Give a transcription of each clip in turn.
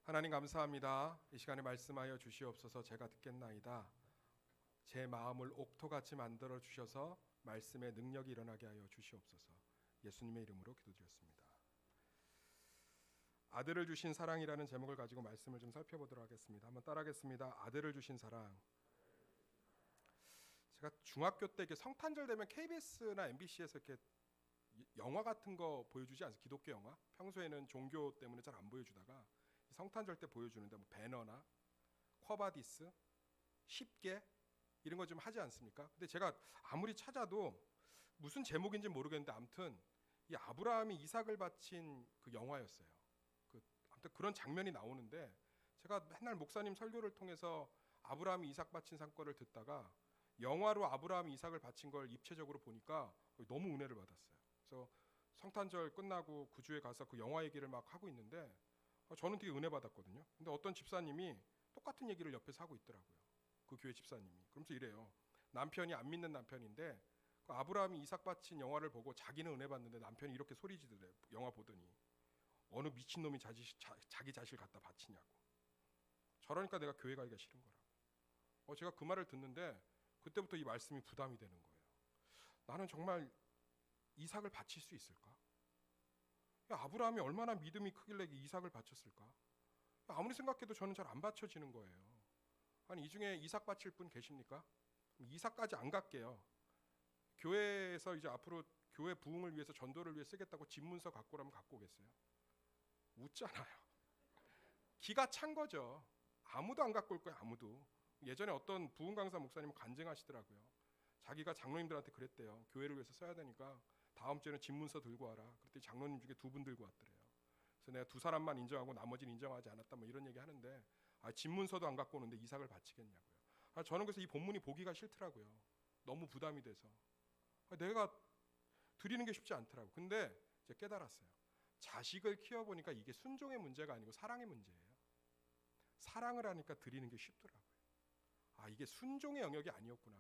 하나님 감사합니다. 이 시간에 말씀하여 주시옵소서. 제가 듣겠나이다. 제 마음을 옥토같이 만들어 주셔서 말씀의 능력이 일어나게 하여 주시옵소서. 예수님의 이름으로 기도드렸습니다. 아들을 주신 사랑이라는 제목을 가지고 말씀을 좀 살펴보도록 하겠습니다. 한번 따라하겠습니다. 아들을 주신 사랑. 제가 중학교 때 성탄절 되면 KBS나 MBC에서 이렇게 영화 같은 거 보여주지 않습니까? 기독교 영화. 평소에는 종교 때문에 잘 안 보여주다가 성탄절 때 보여주는데 뭐 배너나 쿼바디스, 쉽게 이런 거 좀 하지 않습니까? 근데 제가 아무리 찾아도 무슨 제목인지 모르겠는데 아무튼 이 아브라함이 이삭을 바친 그 영화였어요. 아무튼 그런 장면이 나오는데 제가 맨날 목사님 설교를 통해서 아브라함이 이삭 바친 사건을 듣다가 영화로 아브라함이 이삭을 바친 걸 입체적으로 보니까 너무 은혜를 받았어요. 그래서 성탄절 끝나고 그 주에 가서 그 영화 얘기를 막 하고 있는데 저는 되게 은혜 받았거든요. 근데 어떤 집사님이 똑같은 얘기를 옆에서 하고 있더라고요. 그 교회 집사님이. 그러면서 이래요. 남편이 안 믿는 남편인데 그 아브라함이 이삭 바친 영화를 보고 자기는 은혜 받는데 남편이 이렇게 소리 지르래. 영화 보더니 어느 미친놈이 자기 자식을 갖다 바치냐고. 저러니까 내가 교회 가기가 싫은 거라고. 제가 그 말을 듣는데 그때부터 이 말씀이 부담이 되는 거예요. 나는 정말 이삭을 바칠 수 있을까? 아브라함이 얼마나 믿음이 크길래 이삭을 바쳤을까? 아무리 생각해도 저는 잘 안 바쳐지는 거예요. 아니 이 중에 이삭 바칠 분 계십니까? 이삭까지 안 갈게요. 교회에서 이제 앞으로 교회 부흥을 위해서 전도를 위해 쓰겠다고 집문서 갖고 오라면 갖고 오겠어요? 웃잖아요. 기가 찬 거죠. 아무도 안 갖고 올 거예요. 아무도. 예전에 어떤 부흥 강사 목사님은 간증하시더라고요. 자기가 장로님들한테 그랬대요. 교회를 위해서 써야 되니까 다음 주에는 집문서 들고 와라. 그랬더니 장로님 중에 2분 들고 왔더래요. 그래서 내가 2사람만 인정하고 나머지는 인정하지 않았다 뭐 이런 얘기 하는데 집문서도 안 갖고 오는데 이삭을 바치겠냐고요. 저는 그래서 이 본문이 보기가 싫더라고요. 너무 부담이 돼서. 내가 드리는 게 쉽지 않더라고요. 근데 이제 깨달았어요. 자식을 키워보니까 이게 순종의 문제가 아니고 사랑의 문제예요. 사랑을 하니까 드리는 게 쉽더라고요. 이게 순종의 영역이 아니었구나.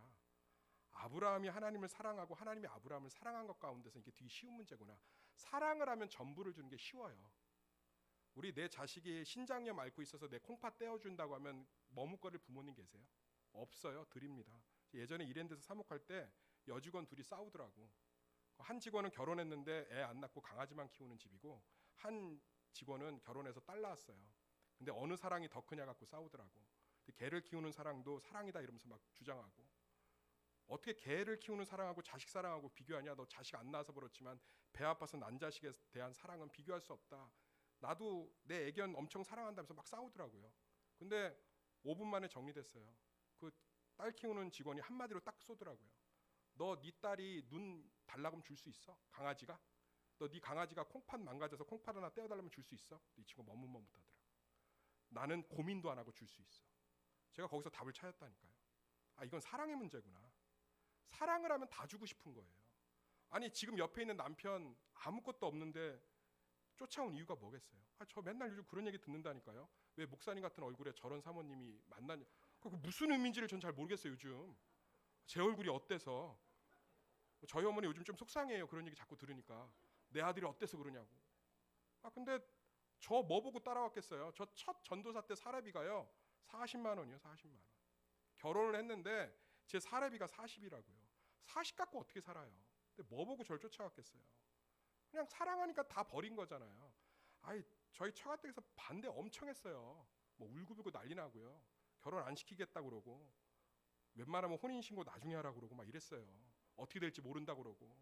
아브라함이 하나님을 사랑하고 하나님이 아브라함을 사랑한 것 가운데서 이게 되게 쉬운 문제구나. 사랑을 하면 전부를 주는 게 쉬워요. 우리 내 자식이 신장염 앓고 있어서 내 콩팥 떼어준다고 하면 머뭇거릴 부모님 계세요? 없어요. 드립니다. 예전에 이랜드에서 사목할 때 여직원 둘이 싸우더라고. 한 직원은 결혼했는데 애 안 낳고 강아지만 키우는 집이고 한 직원은 결혼해서 딸 낳았어요. 근데 어느 사랑이 더 크냐 갖고 싸우더라고. 개를 키우는 사랑도 사랑이다 이러면서 막 주장하고 어떻게 개를 키우는 사랑하고 자식 사랑하고 비교하냐. 너 자식 안 낳아서 그렇지만 배 아파서 난 자식에 대한 사랑은 비교할 수 없다. 나도 내 애견 엄청 사랑한다면서 막 싸우더라고요. 근데 5분 만에 정리됐어요. 그 딸 키우는 직원이 한마디로 딱 쏘더라고요. 너 네 딸이 눈 달라고 하면 줄 수 있어? 강아지가? 너 네 강아지가 콩팥 망가져서 콩팥 하나 떼어달라면 줄 수 있어? 이 친구 머뭇머뭇하더라고. 나는 고민도 안 하고 줄 수 있어. 제가 거기서 답을 찾았다니까요. 이건 사랑의 문제구나. 사랑을 하면 다 주고 싶은 거예요. 아니 지금 옆에 있는 남편 아무것도 없는데 쫓아온 이유가 뭐겠어요? 저 맨날 요즘 그런 얘기 듣는다니까요. 왜 목사님 같은 얼굴에 저런 사모님이 만나냐. 그게 무슨 의미인지를 전 잘 모르겠어요. 요즘 제 얼굴이 어때서. 저희 어머니 요즘 좀 속상해요. 그런 얘기 자꾸 들으니까. 내 아들이 어때서 그러냐고. 근데 저 뭐 보고 따라왔겠어요. 저 첫 전도사 때 사례비가요 40만 원이요. 40만 원. 결혼을 했는데 제 사례비가 40이라고요. 40 갖고 어떻게 살아요? 근데 뭐 보고 저를 쫓아왔겠어요? 그냥 사랑하니까 다 버린 거잖아요. 저희 처가댁에서 반대 엄청 했어요. 뭐 울고불고 난리 나고요. 결혼 안 시키겠다고 그러고 웬만하면 혼인신고 나중에 하라고 그러고 막 이랬어요. 어떻게 될지 모른다고 그러고.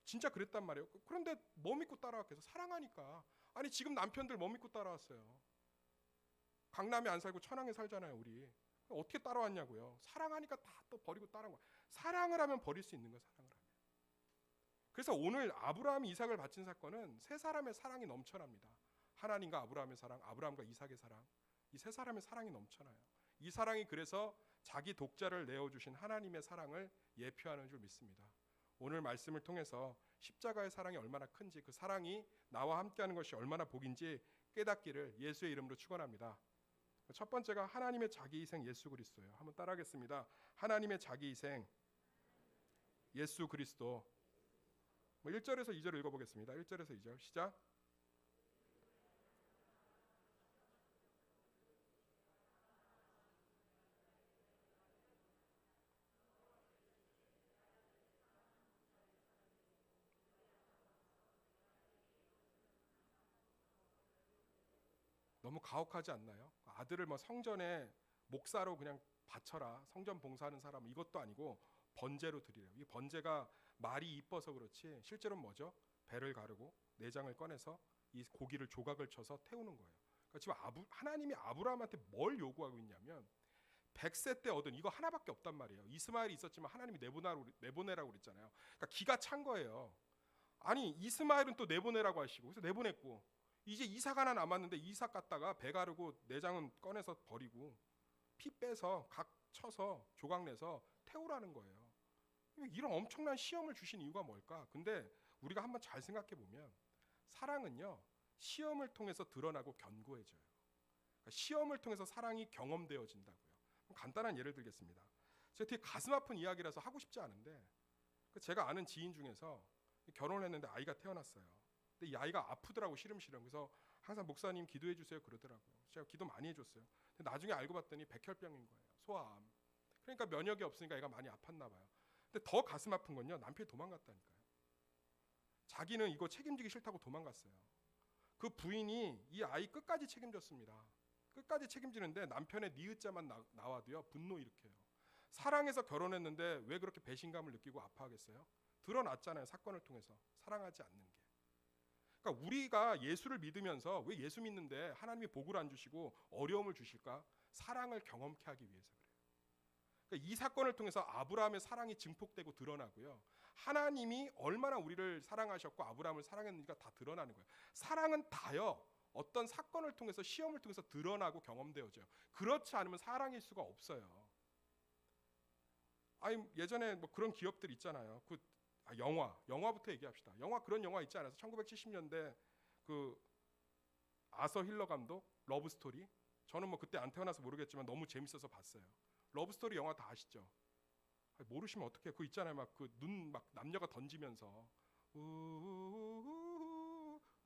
진짜 그랬단 말이에요. 그런데 뭐 믿고 따라왔겠어? 사랑하니까. 아니 지금 남편들 뭐 믿고 따라왔어요? 강남에 안 살고 천안에 살잖아요. 우리. 어떻게 따라왔냐고요. 사랑하니까 다 또 버리고 따라온 거야. 사랑을 하면 버릴 수 있는 거예요. 사랑을 하면. 그래서 오늘 아브라함이 이삭을 바친 사건은 세 사람의 사랑이 넘쳐납니다. 하나님과 아브라함의 사랑, 아브라함과 이삭의 사랑. 이 세 사람의 사랑이 넘쳐나요. 이 사랑이 그래서 자기 독자를 내어주신 하나님의 사랑을 예표하는 줄 믿습니다. 오늘 말씀을 통해서 십자가의 사랑이 얼마나 큰지, 그 사랑이 나와 함께하는 것이 얼마나 복인지 깨닫기를 예수의 이름으로 축원합니다. 첫 번째가 하나님의 자기희생 예수 그리스도예요. 한번 따라하겠습니다. 하나님의 자기희생 예수 그리스도. 1절에서 2절 읽어보겠습니다. 1절에서 2절 시작. 너무 가혹하지 않나요? 아들을 뭐 성전에 목사로 그냥 바쳐라, 성전 봉사하는 사람, 이것도 아니고 번제로 드리래요. 이 번제가 말이 이뻐서 그렇지 실제로는 뭐죠? 배를 가르고 내장을 꺼내서 이 고기를 조각을 쳐서 태우는 거예요. 그러니까 지금 하나님이 아브라함한테 뭘 요구하고 있냐면 100세 때 얻은 이거 하나밖에 없단 말이에요. 이스마엘이 있었지만 하나님이 내보내라고 그랬잖아요. 그러니까 기가 찬 거예요. 아니 이스마엘은 또 내보내라고 하시고, 그래서 내보냈고, 이제 이삭 하나 남았는데 이삭 갖다가 배 가르고 내장은 꺼내서 버리고 피 빼서 각 쳐서 조각 내서 태우라는 거예요. 이런 엄청난 시험을 주신 이유가 뭘까? 근데 우리가 한번 잘 생각해 보면 사랑은요, 시험을 통해서 드러나고 견고해져요. 그러니까 시험을 통해서 사랑이 경험되어진다고요. 간단한 예를 들겠습니다. 제가 되게 가슴 아픈 이야기라서 하고 싶지 않은데, 제가 아는 지인 중에서 결혼을 했는데 아이가 태어났어요. 근데 이 아이가 아프더라고, 시름시름. 그래서 항상 목사님 기도해 주세요 그러더라고요. 제가 기도 많이 해줬어요. 근데 나중에 알고 봤더니 백혈병인 거예요. 소아암. 그러니까 면역이 없으니까 애가 많이 아팠나 봐요. 근데 더 가슴 아픈 건요, 남편이 도망갔다니까요. 자기는 이거 책임지기 싫다고 도망갔어요. 그 부인이 이 아이 끝까지 책임졌습니다. 끝까지 책임지는데 남편의 니은자만 나와도요 분노 일으켜요. 사랑해서 결혼했는데 왜 그렇게 배신감을 느끼고 아파하겠어요? 드러났잖아요, 사건을 통해서. 사랑하지 않는 게. 그러니까 우리가 예수를 믿으면서 왜 예수 믿는데 하나님이 복을 안 주시고 어려움을 주실까? 사랑을 경험케 하기 위해서 그래요. 그러니까 이 사건을 통해서 아브라함의 사랑이 증폭되고 드러나고요, 하나님이 얼마나 우리를 사랑하셨고 아브라함을 사랑했는지가 다 드러나는 거예요. 사랑은 다요, 어떤 사건을 통해서, 시험을 통해서 드러나고 경험되어져요. 그렇지 않으면 사랑일 수가 없어요. 아니 예전에 뭐 그런 기업들 있잖아요. 영화부터 얘기합시다. 그런 영화 있지 않아서 1970년대 그 아서 힐러 감독 러브스토리. 저는 뭐 그때 안 태어나서 모르겠지만 너무 재밌어서 봤어요. 러브스토리 영화 다 아시죠? 모르시면 어떡해. 그거 있잖아요. 막 그 눈 막 남녀가 던지면서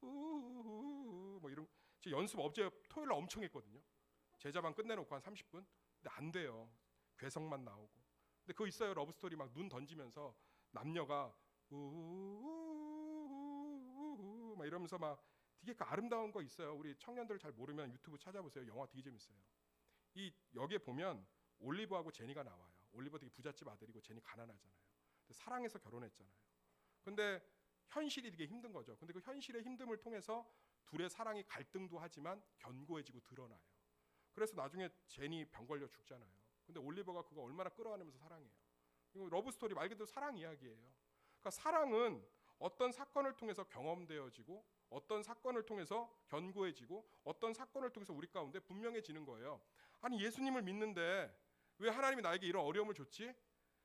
뭐 이런. 제 연습 어제 토요일 날 엄청 했거든요. 제자반 끝내놓고 한 30분. 근데 안 돼요. 괴성만 나오고. 근데 그거 있어요. 러브스토리 막 눈 던지면서 남녀가 막 이러면서 막 되게 그 아름다운 거 있어요. 우리 청년들 잘 모르면 유튜브 찾아보세요. 영화 되게 재밌어요. 여기에 보면 올리버하고 제니가 나와요. 올리버 되게 부잣집 아들이고 제니 가난하잖아요. 근데 사랑해서 결혼했잖아요. 근데 현실이 되게 힘든 거죠. 근데 그 현실의 힘듦을 통해서 둘의 사랑이 갈등도 하지만 견고해지고 드러나요. 그래서 나중에 제니 병 걸려 죽잖아요. 근데 올리버가 그거 얼마나 끌어안으면서 사랑해요. 이거 러브스토리 말 그대로 사랑 이야기예요. 그러니까 사랑은 어떤 사건을 통해서 경험되어지고, 어떤 사건을 통해서 견고해지고, 어떤 사건을 통해서 우리 가운데 분명해지는 거예요. 아니 예수님을 믿는데 왜 하나님이 나에게 이런 어려움을 줬지?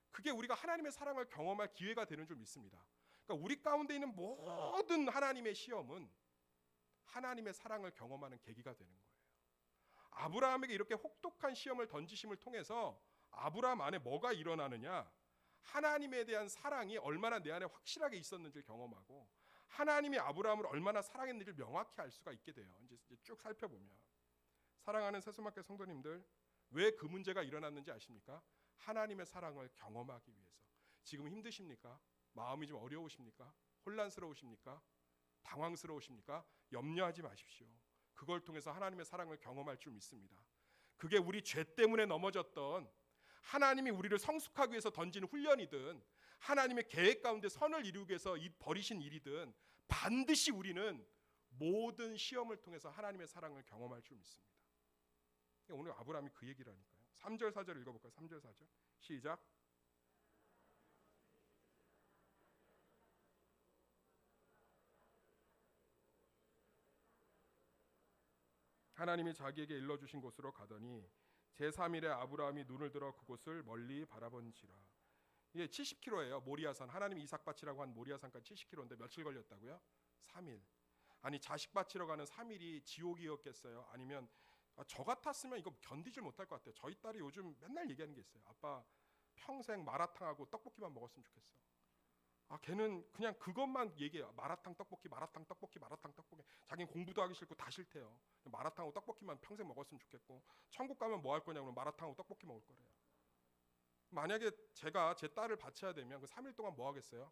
그게 우리가 하나님의 사랑을 경험할 기회가 되는 줄 믿습니다. 그러니까 우리 가운데 있는 모든 하나님의 시험은 하나님의 사랑을 경험하는 계기가 되는 거예요. 아브라함에게 이렇게 혹독한 시험을 던지심을 통해서 아브라함 안에 뭐가 일어나느냐? 하나님에 대한 사랑이 얼마나 내 안에 확실하게 있었는지를 경험하고, 하나님이 아브라함을 얼마나 사랑했는지를 명확히 알 수가 있게 돼요. 이제 쭉 살펴보면, 사랑하는 새소망교회 성도님들, 왜 그 문제가 일어났는지 아십니까? 하나님의 사랑을 경험하기 위해서. 지금 힘드십니까? 마음이 좀 어려우십니까? 혼란스러우십니까? 당황스러우십니까? 염려하지 마십시오. 그걸 통해서 하나님의 사랑을 경험할 줄 믿습니다. 그게 우리 죄 때문에 넘어졌던, 하나님이 우리를 성숙하기 위해서 던지는 훈련이든, 하나님의 계획 가운데 선을 이루기 위해서 버리신 일이든, 반드시 우리는 모든 시험을 통해서 하나님의 사랑을 경험할 줄 믿습니다. 오늘 아브라함이 그 얘기를 하니까요. 3절 4절 읽어볼까요? 3절 4절 시작. 하나님이 자기에게 일러주신 곳으로 가더니 제3일에 아브라함이 눈을 들어 그곳을 멀리 바라본지라. 이게 70km예요. 모리아산. 하나님이 이삭 바치라고 한 모리아산까지 70km인데 며칠 걸렸다고요? 3일. 아니 자식 바치러 가는 3일이 지옥이었겠어요? 아니면 저 같았으면 이거 견디질 못할 것 같아요. 저희 딸이 요즘 맨날 얘기하는 게 있어요. 아빠 평생 마라탕하고 떡볶이만 먹었으면 좋겠어. 걔는 그냥 그것만 얘기해요. 마라탕 떡볶이, 마라탕 떡볶이, 마라탕 떡볶이. 자기는 공부도 하기 싫고 다 싫대요. 마라탕하고 떡볶이만 평생 먹었으면 좋겠고, 천국 가면 뭐 할 거냐고 그러면 마라탕하고 떡볶이 먹을 거래요. 만약에 제가 제 딸을 바쳐야 되면 그 3일 동안 뭐 하겠어요?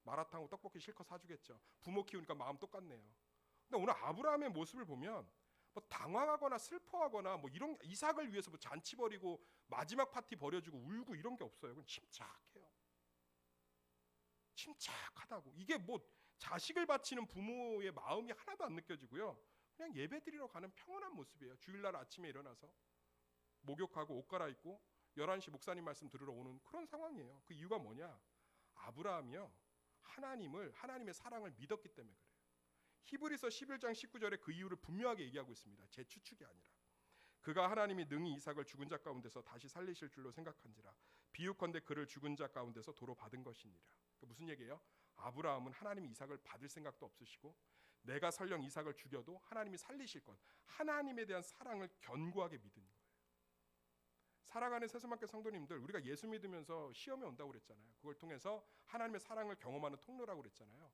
마라탕하고 떡볶이 실컷 사주겠죠. 부모 키우니까 마음 똑같네요. 근데 오늘 아브라함의 모습을 보면 뭐 당황하거나 슬퍼하거나 뭐 이런 이삭을 위해서 뭐 잔치 벌이고 마지막 파티 벌여주고 울고 이런 게 없어요. 그건 침착해요. 침착하다고. 이게 뭐 자식을 바치는 부모의 마음이 하나도 안 느껴지고요. 그냥 예배드리러 가는 평온한 모습이에요. 주일날 아침에 일어나서 목욕하고 옷 갈아입고 11시 목사님 말씀 들으러 오는 그런 상황이에요. 그 이유가 뭐냐? 아브라함이요, 하나님의 사랑을 믿었기 때문에 그래요. 히브리서 11장 19절에 그 이유를 분명하게 얘기하고 있습니다. 제 추측이 아니라. 그가 하나님이 능히 이삭을 죽은 자 가운데서 다시 살리실 줄로 생각한지라. 비유컨대 그를 죽은 자 가운데서 도로 받은 것이니라. 그러니까 무슨 얘기예요? 아브라함은 하나님이 이삭을 받을 생각도 없으시고 내가 설령 이삭을 죽여도 하나님이 살리실 것, 하나님에 대한 사랑을 견고하게 믿은 거예요. 사랑하는 세수마켓 성도님들, 우리가 예수 믿으면서 시험이 온다고 그랬잖아요. 그걸 통해서 하나님의 사랑을 경험하는 통로라고 그랬잖아요.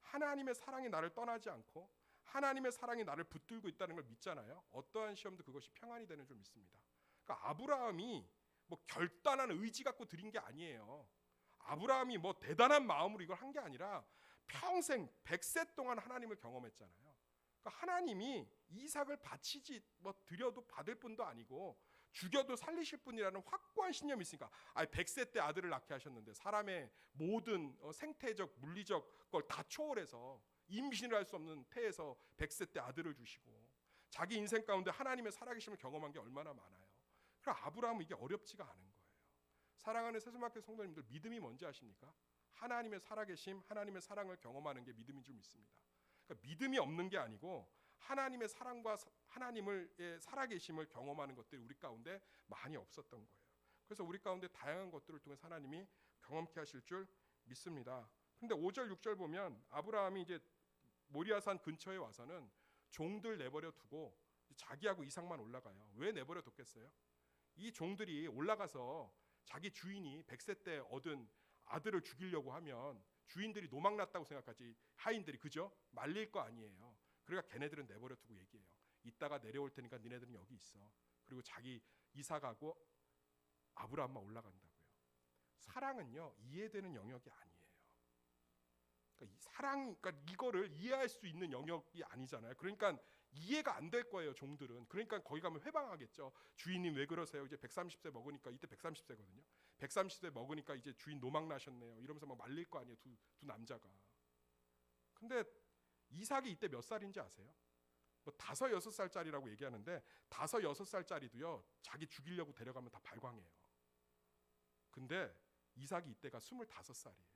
하나님의 사랑이 나를 떠나지 않고 하나님의 사랑이 나를 붙들고 있다는 걸 믿잖아요. 어떠한 시험도 그것이 평안이 되는 줄 믿습니다. 그러니까 아브라함이 뭐 결단한 의지 갖고 드린 게 아니에요. 아브라함이 뭐 대단한 마음으로 이걸 한 게 아니라 평생 100세 동안 하나님을 경험했잖아요. 그러니까 하나님이 이삭을 바치지 뭐 드려도 받을 분도 아니고 죽여도 살리실 분이라는 확고한 신념이 있으니까 100세 때 아들을 낳게 하셨는데 사람의 모든 생태적 물리적 걸 다 초월해서 임신을 할 수 없는 태에서 100세 때 아들을 주시고 자기 인생 가운데 하나님의 살아계심을 경험한 게 얼마나 많아요. 그럼 아브라함은 이게 어렵지가 않은 거예요. 사랑하는 세수마켓 성도님들, 믿음이 뭔지 아십니까? 하나님의 살아계심, 하나님의 사랑을 경험하는 게 믿음인 줄 믿습니다. 그러니까 믿음이 없는 게 아니고 하나님의 사랑과 하나님의 살아계심을 경험하는 것들이 우리 가운데 많이 없었던 거예요. 그래서 우리 가운데 다양한 것들을 통해 하나님이 경험케 하실 줄 믿습니다. 근데 5절 6절 보면 아브라함이 이제 모리아산 근처에 와서는 종들 내버려 두고 자기하고 이삭만 올라가요. 왜 내버려 뒀겠어요? 이 종들이 올라가서 자기 주인이 100세 때 얻은 아들을 죽이려고 하면 주인들이 노망났다고 생각하지, 하인들이, 그죠? 말릴 거 아니에요. 그러니까 걔네들은 내버려 두고 얘기해요. 이따가 내려올 테니까 니네들은 여기 있어. 그리고 자기 이삭하고 아브라함만 올라간다고요. 사랑은요, 이해되는 영역이 아니에요. 그러니까 그러니까 이거를 이해할 수 있는 영역이 아니잖아요. 그러니까 이해가 안 될 거예요, 종들은. 그러니까 거기 가면 회방하겠죠. 주인님 왜 그러세요? 이제 130세 먹으니까, 이때 130세거든요. 130세 먹으니까 이제 주인 노망 나셨네요. 이러면서 막 말릴 거 아니에요, 두 남자가. 근데 이삭이 이때 몇 살인지 아세요? 뭐 5, 6살짜리라고 얘기하는데 5, 6살짜리도요 자기 죽이려고 데려가면 다 발광해요. 근데 이삭이 이때가 25살이에요.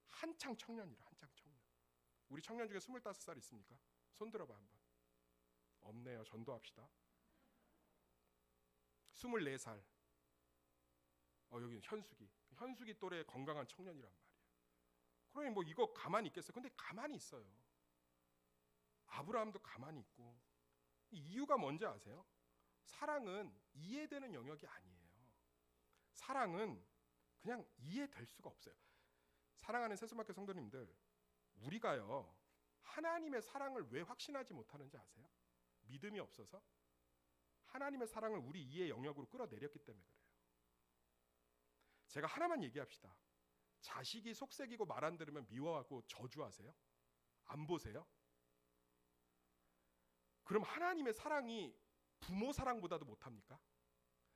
한창 청년이라, 한창 청년. 우리 청년 중에 25살 있습니까? 손 들어봐 한번. 없네요. 전도합시다. 24살. 여기는 현숙이 또래 건강한 청년이란 말이에요. 그러니 뭐 이거 가만히 있겠어요? 근데 가만히 있어요. 아브라함도 가만히 있고. 이유가 뭔지 아세요? 사랑은 이해되는 영역이 아니에요. 사랑은 그냥 이해될 수가 없어요. 사랑하는 세수마켓 성도님들, 우리가요 하나님의 사랑을 왜 확신하지 못하는지 아세요? 믿음이 없어서. 하나님의 사랑을 우리 이해 영역으로 끌어내렸기 때문에 그래요. 제가 하나만 얘기합시다. 자식이 속색이고 말 안 들으면 미워하고 저주하세요? 안 보세요? 그럼 하나님의 사랑이 부모 사랑보다도 못합니까?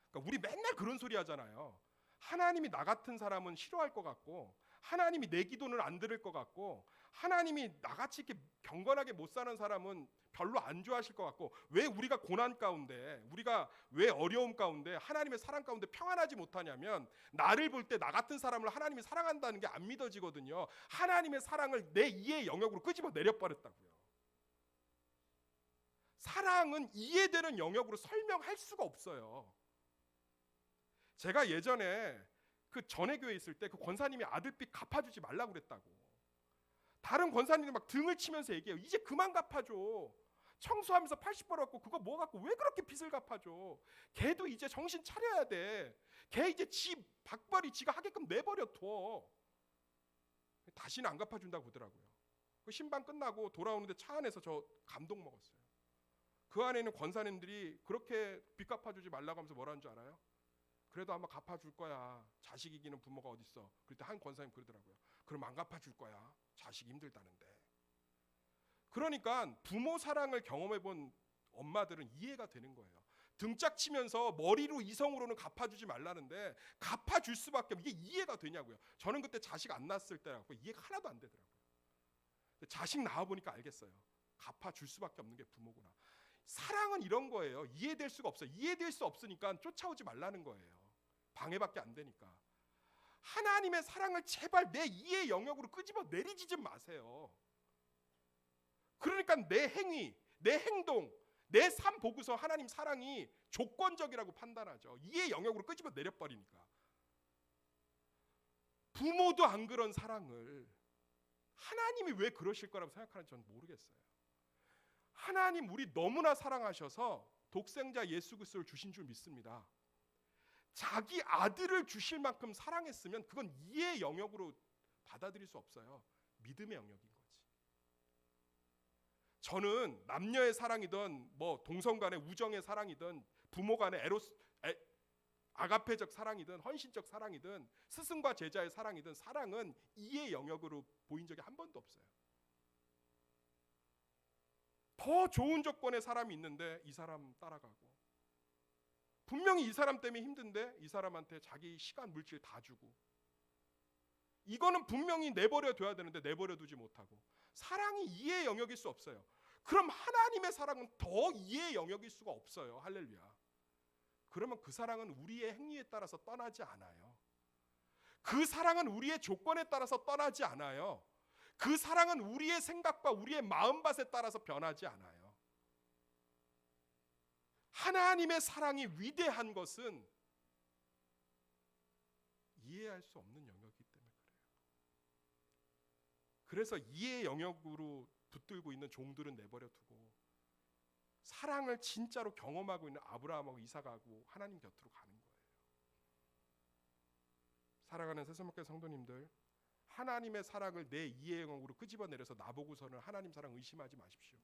그러니까 우리 맨날 그런 소리 하잖아요. 하나님이 나 같은 사람은 싫어할 것 같고, 하나님이 내 기도는 안 들을 것 같고, 하나님이 나같이 이렇게 경건하게 못 사는 사람은 별로 안 좋아하실 것 같고, 왜 우리가 고난 가운데, 우리가 왜 어려움 가운데, 하나님의 사랑 가운데 평안하지 못하냐면, 나를 볼 때 나 같은 사람을 하나님이 사랑한다는 게 안 믿어지거든요. 하나님의 사랑을 내 이해의 영역으로 끄집어 내려버렸다고요. 사랑은 이해되는 영역으로 설명할 수가 없어요. 제가 예전에 그 전에 교회에 있을 때 그 권사님이 아들빚 갚아주지 말라고 그랬다고. 다른 권사님들 막 등을 치면서 얘기해요. 이제 그만 갚아줘. 청소하면서 80 벌었고 그거 뭐 갖고 왜 그렇게 빚을 갚아줘. 걔도 이제 정신 차려야 돼. 걔 이제 지 박벌이 지가 하게끔 내버려 둬. 다시는 안 갚아준다고 그러더라고요. 그 신방 끝나고 돌아오는데 차 안에서 저 감동 먹었어요. 그 안에 있는 권사님들이 그렇게 빚 갚아주지 말라고 하면서 뭐라는 줄 알아요? 그래도 아마 갚아줄 거야. 자식 이기는 부모가 어딨어. 그때 한 권사님 그러더라고요. 그럼 안 갚아줄 거야. 자식이 힘들다는데. 그러니까 부모 사랑을 경험해본 엄마들은 이해가 되는 거예요. 등짝 치면서 머리로 이성으로는 갚아주지 말라는데 갚아줄 수밖에 없는, 이게 이해가 되냐고요. 저는 그때 자식 안 낳았을 때라고 이해가 하나도 안 되더라고요. 자식 낳아보니까 알겠어요. 갚아줄 수밖에 없는 게 부모구나. 사랑은 이런 거예요. 이해될 수가 없어요. 이해될 수 없으니까 쫓아오지 말라는 거예요. 방해밖에 안 되니까. 하나님의 사랑을 제발 내 이해 영역으로 끄집어 내리지 좀 마세요. 그러니까 내 행위, 내 행동, 내 삶 보고서 하나님 사랑이 조건적이라고 판단하죠. 이해 영역으로 끄집어 내려버리니까. 부모도 안 그런 사랑을 하나님이 왜 그러실 거라고 생각하는지 저는 모르겠어요. 하나님 우리 너무나 사랑하셔서 독생자 예수 그리스도를 주신 줄 믿습니다. 자기 아들을 주실 만큼 사랑했으면 그건 이해 영역으로 받아들일 수 없어요. 믿음의 영역인 거지. 저는 남녀의 사랑이든 뭐 동성 간의 우정의 사랑이든 부모 간의 아가페적 사랑이든 헌신적 사랑이든 스승과 제자의 사랑이든 사랑은 이해 영역으로 보인 적이 한 번도 없어요. 더 좋은 조건의 사람이 있는데 이 사람 따라가고, 분명히 이 사람 때문에 힘든데 이 사람한테 자기 시간 물질 다 주고, 이거는 분명히 내버려 둬야 되는데 내버려 두지 못하고. 사랑이 이해의 영역일 수 없어요. 그럼 하나님의 사랑은 더 이해의 영역일 수가 없어요. 할렐루야. 그러면 그 사랑은 우리의 행위에 따라서 떠나지 않아요. 그 사랑은 우리의 조건에 따라서 떠나지 않아요. 그 사랑은 우리의 생각과 우리의 마음밭에 따라서 변하지 않아요. 하나님의 사랑이 위대한 것은 이해할 수 없는 영역이기 때문에 그래요. 그래서 이해의 영역으로 붙들고 있는 종들은 내버려 두고 사랑을 진짜로 경험하고 있는 아브라함하고 이삭하고 하나님 곁으로 가는 거예요. 사랑하는 새소목회 성도님들, 하나님의 사랑을 내 이해의 영역으로 끄집어내려서 나보고서는 하나님 사랑 의심하지 마십시오.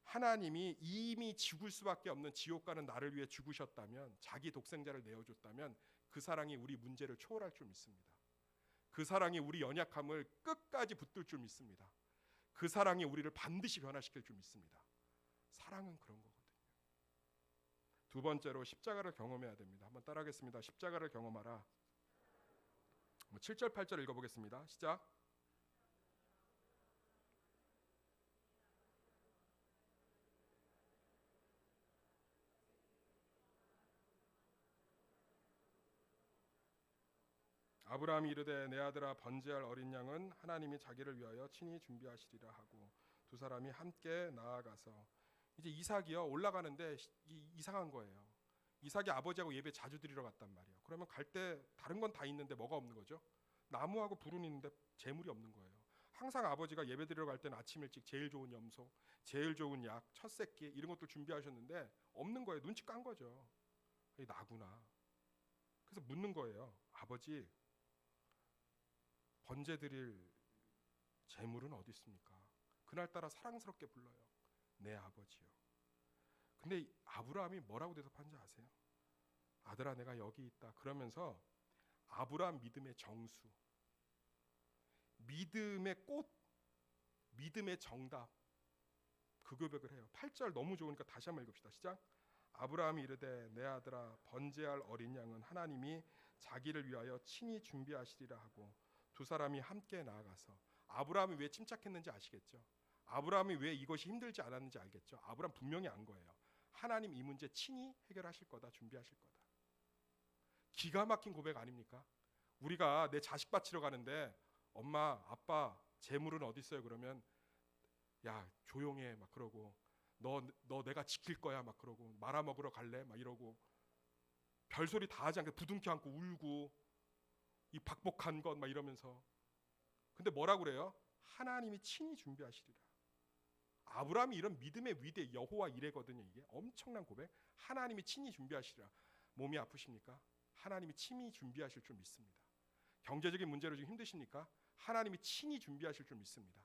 하나님이 이미 죽을 수밖에 없는 지옥 가는 나를 위해 죽으셨다면, 자기 독생자를 내어줬다면 그 사랑이 우리 문제를 초월할 줄 믿습니다. 그 사랑이 우리 연약함을 끝까지 붙들 줄 믿습니다. 그 사랑이 우리를 반드시 변화시킬 줄 믿습니다. 사랑은 그런 거거든요. 두 번째로 십자가를 경험해야 됩니다. 한번 따라하겠습니다. 십자가를 경험하라. 7절 8절 읽어보겠습니다. 시작. 아브라함이 이르되 내 아들아 번제할 어린 양은 하나님이 자기를 위하여 친히 준비하시리라 하고 두 사람이 함께 나아가서, 이제 이삭이요 올라가는데 이상한 거예요. 이삭이 아버지하고 예배 자주 드리러 갔단 말이에요. 그러면 갈 때 다른 건 다 있는데 뭐가 없는 거죠? 나무하고 불은 있는데 재물이 없는 거예요. 항상 아버지가 예배 드리러 갈 때는 아침 일찍 제일 좋은 염소, 제일 좋은 약, 첫 새끼 이런 것들 준비하셨는데 없는 거예요. 눈치 깐 거죠. 이게 나구나. 그래서 묻는 거예요. 아버지, 번제 드릴 재물은 어디 있습니까? 그날따라 사랑스럽게 불러요. 내 아버지요. 근데 아브라함이 뭐라고 대답한지 아세요? 아들아 내가 여기 있다. 그러면서 아브라함 믿음의 정수, 믿음의 꽃, 믿음의 정답, 그 고백을 해요. 8절 너무 좋으니까 다시 한번 읽읍시다. 시작. 아브라함이 이르되 내 아들아 번제할 어린 양은 하나님이 자기를 위하여 친히 준비하시리라 하고 두 사람이 함께 나아가서. 아브라함이 왜 침착했는지 아시겠죠? 아브라함이 왜 이것이 힘들지 않았는지 알겠죠? 아브라함 분명히 안 거예요. 하나님 이 문제 친히 해결하실 거다, 준비하실 거다. 기가 막힌 고백 아닙니까? 우리가 내 자식 바치러 가는데 엄마, 아빠 재물은 어디 있어요? 그러면 야 조용해 막 그러고 너 내가 지킬 거야 막 그러고 말아먹으러 갈래 막 이러고 별소리 다 하지 않게 부둥켜 안고 울고 이 박복한 것 막 이러면서. 근데 뭐라고 그래요? 하나님이 친히 준비하시리라. 아브라함이 이런 믿음의 위대 여호와 이레거든요. 이게 엄청난 고백. 하나님이 친히 준비하시리라. 몸이 아프십니까? 하나님이 친히 준비하실 줄 믿습니다. 경제적인 문제로 지금 힘드십니까? 하나님이 친히 준비하실 줄 믿습니다.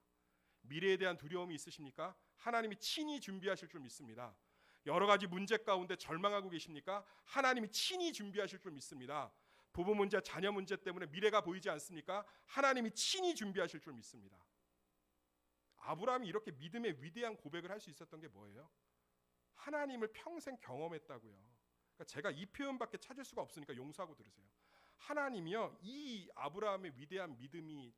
미래에 대한 두려움이 있으십니까? 하나님이 친히 준비하실 줄 믿습니다. 여러 가지 문제 가운데 절망하고 계십니까? 하나님이 친히 준비하실 줄 믿습니다. 부부 문제, 자녀 문제 때문에 미래가 보이지 않습니까? 하나님이 친히 준비하실 줄 믿습니다. 아브라함이 이렇게 믿음의 위대한 고백을 할 수 있었던 게 뭐예요? 하나님을 평생 경험했다고요. 그러니까 제가 이 표현밖에 찾을 수가 없으니까 용서하고 들으세요. 하나님이요, 이 아브라함의 위대한 믿음이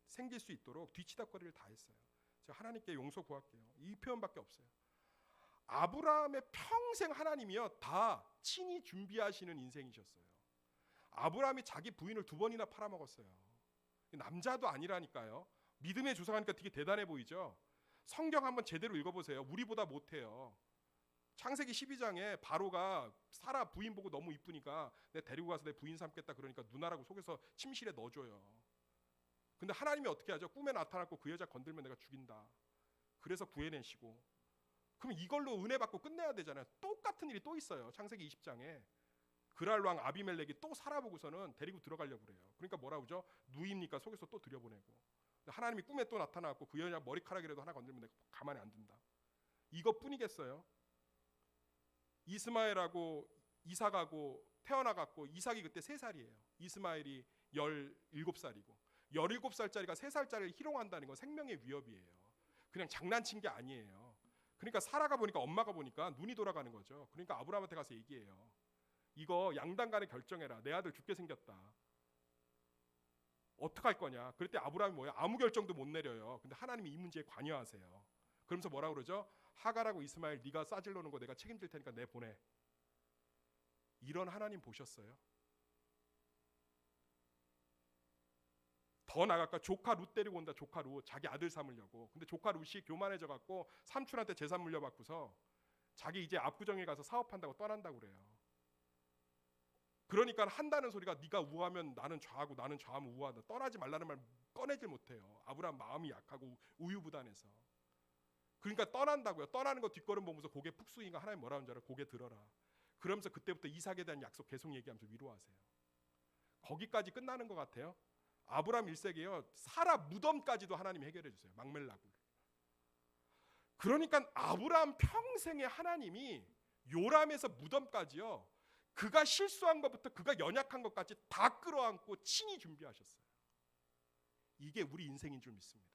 생길 수 있도록 뒤치다거리를 다 했어요. 제가 하나님께 용서 구할게요. 이 표현밖에 없어요. 아브라함의 평생 하나님이요, 다 친히 준비하시는 인생이셨어요. 아브라함이 자기 부인을 2번이나 팔아먹었어요. 남자도 아니라니까요. 믿음의 조상하니까 되게 대단해 보이죠. 성경 한번 제대로 읽어보세요. 우리보다 못해요. 창세기 12장에 바로가 사라 부인 보고 너무 이쁘니까 내가 데리고 가서 내 부인 삼겠다 그러니까 누나라고 속에서 침실에 넣어줘요. 근데 하나님이 어떻게 하죠? 꿈에 나타났고 그 여자 건들면 내가 죽인다. 그래서 구해내시고. 그럼 이걸로 은혜 받고 끝내야 되잖아요. 똑같은 일이 또 있어요. 창세기 20장에 그랄 왕 아비멜렉이 또 사라 보고서는 데리고 들어가려고 그래요. 그러니까 뭐라 그러죠? 누이니까 속에서 또 들여보내고. 하나님이 꿈에 또 나타나고 그 여자 머리카락이라도 하나 건들면 내가 가만히 안 둔다. 이것뿐이겠어요? 이스마엘하고 이삭하고 태어나갖고 이삭이 그때 3살이에요. 이스마엘이 17살이고 17살짜리가 3살짜리를 희롱한다는 건 생명의 위협이에요. 그냥 장난친 게 아니에요. 그러니까 사라가 보니까 엄마가 보니까 눈이 돌아가는 거죠. 그러니까 아브라함한테 가서 얘기해요. 이거 양당 간에 결정해라. 내 아들 죽게 생겼다. 어떡할 거냐. 그럴 때 아브라함이 뭐야? 아무 결정도 못 내려요. 근데 하나님이 이 문제에 관여하세요. 그러면서 뭐라 그러죠? 하갈하고 이스마엘 네가 싸질러 놓은 거 내가 책임질 테니까 내 보내. 이런 하나님 보셨어요? 더 나갈까? 조카 룻 데리고 온다. 조카 룻. 자기 아들 삼으려고. 근데 조카 룻이 교만해져 갖고 삼촌한테 재산 물려받고서 자기 이제 압구정에 가서 사업한다고 떠난다고 그래요. 그러니까 한다는 소리가 네가 우하면 나는 좌하고 나는 좌하면 우하다. 떠나지 말라는 말 꺼내질 못해요. 아브라함 마음이 약하고 우유부단해서. 그러니까 떠난다고요. 떠나는 거 뒷걸음 보면서 고개 푹 숙이니까 하나님 뭐라 하는 줄 알아? 고개 들어라. 그러면서 그때부터 이삭에 대한 약속 계속 얘기하면서 위로하세요. 거기까지 끝나는 것 같아요. 아브라함 1세기에요. 사라 무덤까지도 하나님이 해결해 주세요. 막멜라굴. 그러니까 아브라함 평생에 하나님이 요람에서 무덤까지요. 그가 실수한 것부터 그가 연약한 것까지 다 끌어안고 친히 준비하셨어요. 이게 우리 인생인 줄 믿습니다.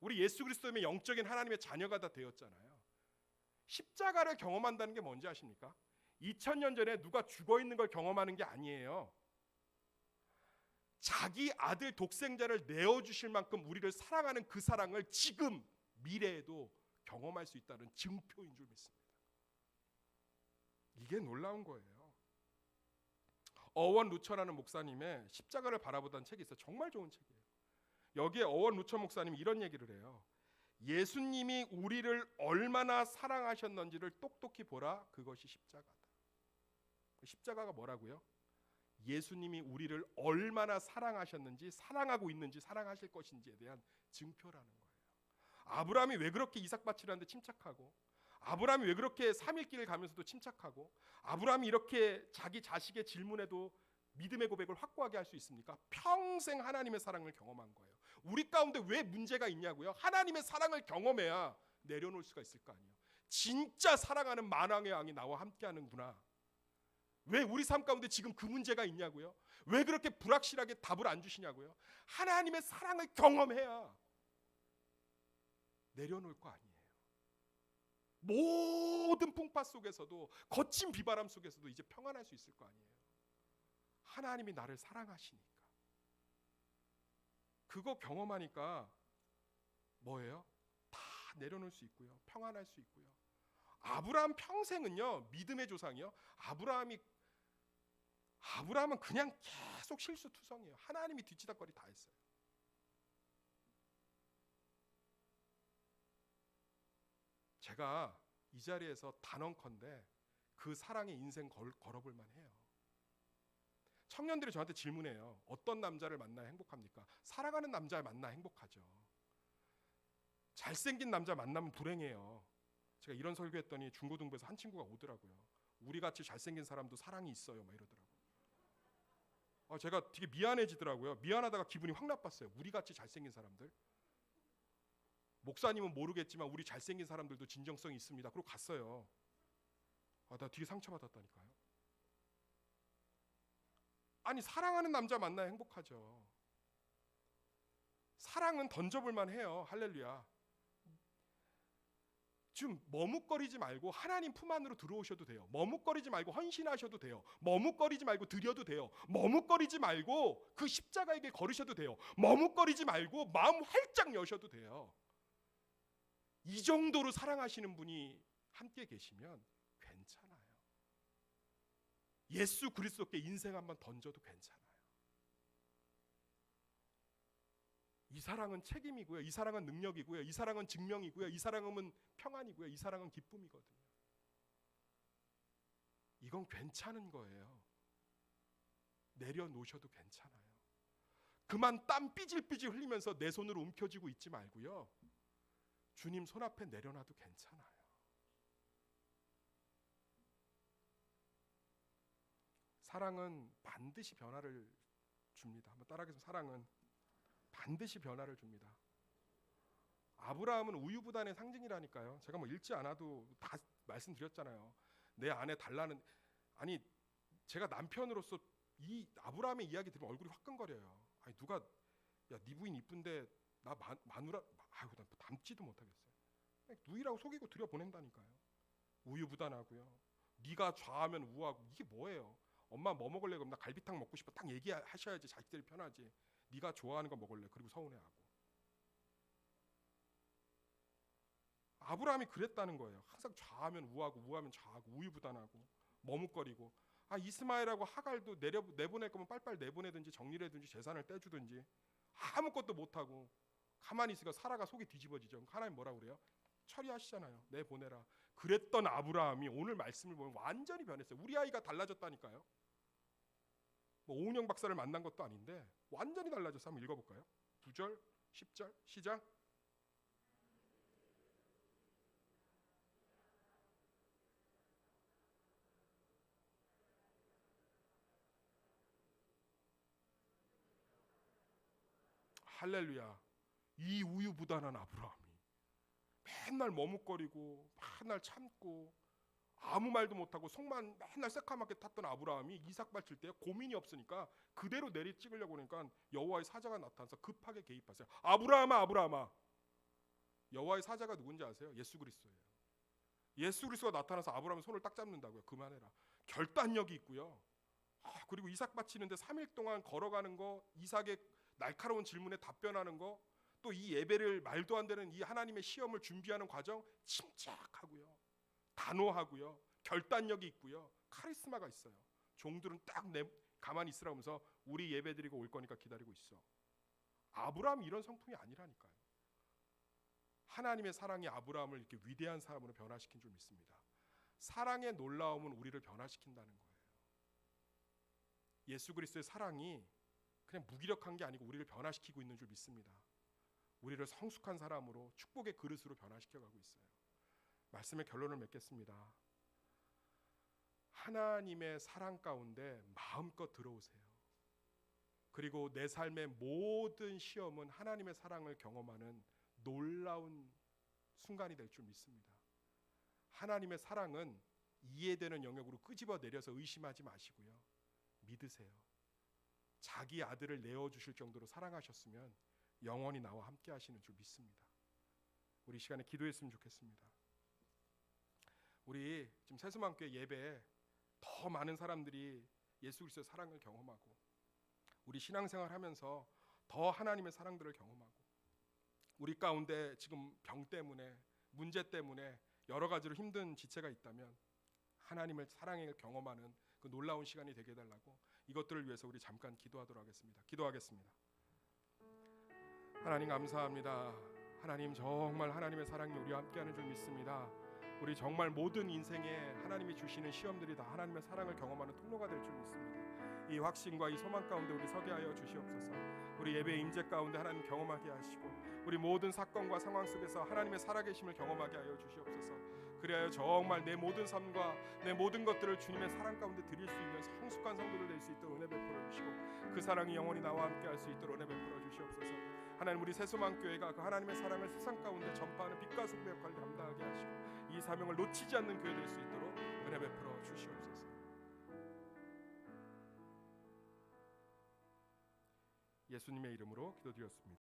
우리 예수 그리스도의 영적인 하나님의 자녀가 다 되었잖아요. 십자가를 경험한다는 게 뭔지 아십니까? 2000년 전에 누가 죽어 있는 걸 경험하는 게 아니에요. 자기 아들 독생자를 내어주실 만큼 우리를 사랑하는 그 사랑을 지금 미래에도 경험할 수 있다는 증표인 줄 믿습니다. 이게 놀라운 거예요. 어원 루처라는 목사님의 십자가를 바라보던 책이 있어요. 정말 좋은 책이에요. 여기에 어원 루처 목사님이 이런 얘기를 해요. 예수님이 우리를 얼마나 사랑하셨는지를 똑똑히 보라. 그것이 십자가다. 십자가가 뭐라고요? 예수님이 우리를 얼마나 사랑하셨는지, 사랑하고 있는지, 사랑하실 것인지에 대한 증표라는 거예요. 아브라함이 왜 그렇게 이삭 바치라는데 침착하고, 아브라함이 왜 그렇게 3일 길을 가면서도 침착하고, 아브라함이 이렇게 자기 자식의 질문에도 믿음의 고백을 확고하게 할 수 있습니까? 평생 하나님의 사랑을 경험한 거예요. 우리 가운데 왜 문제가 있냐고요? 하나님의 사랑을 경험해야 내려놓을 수가 있을 거 아니에요. 진짜 사랑하는 만왕의 왕이 나와 함께하는구나. 왜 우리 삶 가운데 지금 그 문제가 있냐고요? 왜 그렇게 불확실하게 답을 안 주시냐고요? 하나님의 사랑을 경험해야 내려놓을 거 아니에요. 모든 풍파 속에서도, 거친 비바람 속에서도 이제 평안할 수 있을 거 아니에요. 하나님이 나를 사랑하시니까. 그거 경험하니까 뭐예요? 다 내려놓을 수 있고요. 평안할 수 있고요. 아브라함 평생은요, 믿음의 조상이요. 아브라함은 그냥 계속 실수투성이에요. 하나님이 뒤치다거리 다 했어요. 제가 이 자리에서 단언컨대 그 사랑의 인생 걸어볼 만해요. 청년들이 저한테 질문해요. 어떤 남자를 만나야 행복합니까? 사랑하는 남자 만나야 행복하죠. 잘생긴 남자 만나면 불행해요. 제가 이런 설교했더니 중고등부에서 한 친구가 오더라고요. 우리같이 잘생긴 사람도 사랑이 있어요. 막 이러더라고요. 제가 되게 미안해지더라고요. 미안하다가 기분이 확 나빴어요. 우리같이 잘생긴 사람들. 목사님은 모르겠지만 우리 잘생긴 사람들도 진정성이 있습니다. 그러고 갔어요. 나 되게 상처받았다니까요. 아니, 사랑하는 남자 만나야 행복하죠. 사랑은 던져볼만 해요. 할렐루야. 지금 머뭇거리지 말고 하나님 품 안으로 들어오셔도 돼요. 머뭇거리지 말고 헌신하셔도 돼요. 머뭇거리지 말고 드려도 돼요. 머뭇거리지 말고 그 십자가의 길 걸으셔도 돼요. 머뭇거리지 말고 마음 활짝 여셔도 돼요. 이 정도로 사랑하시는 분이 함께 계시면 괜찮아요. 예수 그리스도께 인생 한번 던져도 괜찮아요. 이 사랑은 책임이고요. 이 사랑은 능력이고요. 이 사랑은 증명이고요. 이 사랑은 평안이고요. 이 사랑은 기쁨이거든요. 이건 괜찮은 거예요. 내려놓으셔도 괜찮아요. 그만 땀 삐질삐질 흘리면서 내 손으로 움켜쥐고 있지 말고요. 주님 손 앞에 내려놔도 괜찮아요. 사랑은 반드시 변화를 줍니다. 한번 따라하겠습니다. 사랑은 반드시 변화를 줍니다. 아브라함은 우유부단의 상징이라니까요. 제가 뭐 읽지 않아도 다 말씀드렸잖아요. 내 안에 달라는, 아니 제가 남편으로서 이 아브라함의 이야기 들으면 얼굴이 화끈거려요. 아니 누가 야 네 부인 이쁜데 나 마누라, 아유 나 닮지도 못하겠어요. 누이라고 속이고 들여보낸다니까요. 우유부단하고요. 네가 좌하면 우하고, 이게 뭐예요? 엄마 뭐 먹을래? 그럼 나 갈비탕 먹고 싶어. 딱 얘기하셔야지 자식들이 편하지. 네가 좋아하는 거 먹을래. 그리고 서운해하고. 아브라함이 그랬다는 거예요. 항상 좌하면 우하고 우하면 좌하고 우유부단하고 머뭇거리고. 아 이스마엘하고 하갈도 내보낼 거면 빨빨 내보내든지 정리를 해든지 재산을 떼주든지 아무것도 못하고 가만히 있으니까 사라가 속이 뒤집어지죠. 하나님 뭐라고 그래요? 처리하시잖아요. 내보내라. 그랬던 아브라함이 오늘 말씀을 보면 완전히 변했어요. 우리 아이가 달라졌다니까요. 뭐 오은영 박사를 만난 것도 아닌데 완전히 달라졌어요. 한번 읽어볼까요? 9절, 10절 시작. 할렐루야. 이 우유부단한 아브라함이 맨날 머뭇거리고 맨날 참고 아무 말도 못하고 속만 맨날 새카맣게 탔던 아브라함이 이삭 바칠 때 고민이 없으니까 그대로 내리 찍으려고 하니까 여호와의 사자가 나타나서 급하게 개입하세요. 아브라함아 아브라함아. 여호와의 사자가 누군지 아세요? 예수 그리스도예요. 예수 그리스도가 나타나서 아브라함의 손을 딱 잡는다고요. 그만해라. 결단력이 있고요. 그리고 이삭 바치는데 3일 동안 걸어가는 거, 이삭의 날카로운 질문에 답변하는 거, 또 이 예배를 말도 안 되는 이 하나님의 시험을 준비하는 과정, 침착하고요. 단호하고요. 결단력이 있고요. 카리스마가 있어요. 종들은 딱 가만히 있으라면서 우리 예배 드리고 올 거니까 기다리고 있어. 아브라함이 이런 성품이 아니라니까요. 하나님의 사랑이 아브라함을 이렇게 위대한 사람으로 변화시킨 줄 믿습니다. 사랑의 놀라움은 우리를 변화시킨다는 거예요. 예수 그리스도의 사랑이 그냥 무기력한 게 아니고 우리를 변화시키고 있는 줄 믿습니다. 우리를 성숙한 사람으로 축복의 그릇으로 변화시켜가고 있어요. 말씀의 결론을 맺겠습니다. 하나님의 사랑 가운데 마음껏 들어오세요. 그리고 내 삶의 모든 시험은 하나님의 사랑을 경험하는 놀라운 순간이 될 줄 믿습니다. 하나님의 사랑은 이해되는 영역으로 끄집어 내려서 의심하지 마시고요. 믿으세요. 자기 아들을 내어주실 정도로 사랑하셨으면 영원히 나와 함께 하시는 줄 믿습니다. 우리 시간에 기도했으면 좋겠습니다. 우리 지금 세수만교회 예배에 더 많은 사람들이 예수 그리스도의 사랑을 경험하고 우리 신앙생활 하면서 더 하나님의 사랑들을 경험하고 우리 가운데 지금 병 때문에 문제 때문에 여러 가지로 힘든 지체가 있다면 하나님의 사랑을 경험하는 그 놀라운 시간이 되게 해달라고 이것들을 위해서 우리 잠깐 기도하도록 하겠습니다. 기도하겠습니다. 하나님 감사합니다. 하나님 정말 하나님의 사랑이 우리와 함께하는 줄 믿습니다. 우리 정말 모든 인생에 하나님이 주시는 시험들이 다 하나님의 사랑을 경험하는 통로가 될 줄 믿습니다. 이 확신과 이 소망 가운데 우리 서게 하여 주시옵소서. 우리 예배 임재 가운데 하나님 경험하게 하시고 우리 모든 사건과 상황 속에서 하나님의 살아계심을 경험하게 하여 주시옵소서. 그리하여 정말 내 모든 삶과 내 모든 것들을 주님의 사랑 가운데 드릴 수 있는 성숙한 성도들 될 수 있도록 은혜 베풀어 주시고 그 사랑이 영원히 나와 함께 할 수 있도록 은혜 베풀어 주시옵소서. 하나님 우리 세수만교회가 그 하나님의 사랑을 세상 가운데 전파하는 빛과 소금의 역할을 감당하게 하시고 이 사명을 놓치지 않는 교회 될 수 있도록 은혜 베풀어 주시옵소서. 예수님의 이름으로 기도드렸습니다.